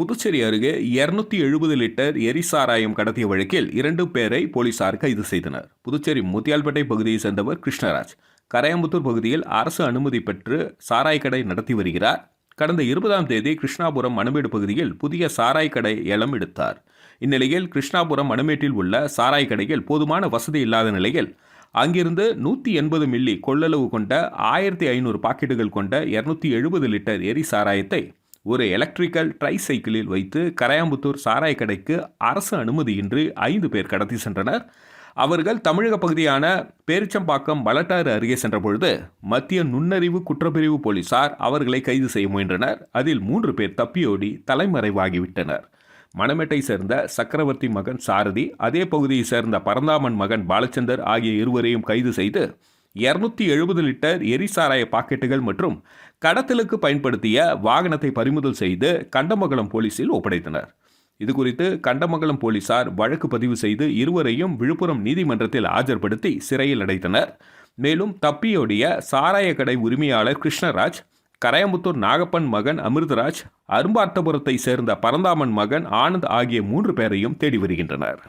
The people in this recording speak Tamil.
புதுச்சேரி அருகே 270 லிட்டர் எரிசாராயம் கடத்திய வழக்கில் 2 பேரை போலீசார் கைது செய்தனர். புதுச்சேரி முத்தியால்பேட்டை பகுதியைச் சேர்ந்தவர் கிருஷ்ணராஜ். கரையாம்புத்தூர் பகுதியில் அரசு அனுமதி பெற்று சாராய் கடை நடத்தி வருகிறார். கடந்த 20ஆம் தேதி கிருஷ்ணாபுரம் மணமேடு பகுதியில் புதிய சாராய் கடை ஏலம் எடுத்தார். இந்நிலையில் கிருஷ்ணாபுரம் மணமேட்டில் உள்ள சாராய் கடையில் போதுமான வசதி இல்லாத நிலையில் அங்கிருந்து 180 மில்லி கொள்ளளவு கொண்ட 1500 பாக்கெட்டுகள் கொண்ட 270 லிட்டர் எரி சாராயத்தை ஒரு எலக்ட்ரிக்கல் ட்ரை சைக்கிளில் வைத்து கரையாம்புத்தூர் சாராய் கடைக்கு அரசு அனுமதியின்றி 5 பேர் கடத்தி சென்றனர். அவர்கள் தமிழக பகுதியான பேரிச்சம்பாக்கம் பலட்டாறு அருகே சென்றபொழுது மத்திய நுண்ணறிவு குற்றப்பிரிவு போலீசார் அவர்களை கைது செய்ய முயன்றனர். அதில் 3 பேர் தப்பியோடி தலைமறைவாகிவிட்டனர். மணமேட்டை சேர்ந்த சக்கரவர்த்தி மகன் சாரதி, அதே பகுதியை சேர்ந்த பரந்தாமன் மகன் பாலச்சந்தர் ஆகிய இருவரையும் கைது செய்து 270 லிட்டர் எரிசாராய பாக்கெட்டுகள் மற்றும் கடத்தலுக்கு பயன்படுத்திய வாகனத்தை பறிமுதல் செய்து கண்டமங்கலம் போலீசில் ஒப்படைத்தனர். இதுகுறித்து கண்டமங்கலம் போலீசார் வழக்கு பதிவு செய்து இருவரையும் விழுப்புரம் நீதிமன்றத்தில் ஆஜர்படுத்தி சிறையில் அடைத்தனர். மேலும் தப்பியோடிய சாராய கடை உரிமையாளர் கிருஷ்ணராஜ், கரையாம்புத்தூர் நாகப்பன் மகன் அமிர்தராஜ், அரும்பார்த்தபுரத்தை சேர்ந்த பரந்தாமன் மகன் ஆனந்த் ஆகிய 3 பேரையும் தேடி வருகின்றனர்.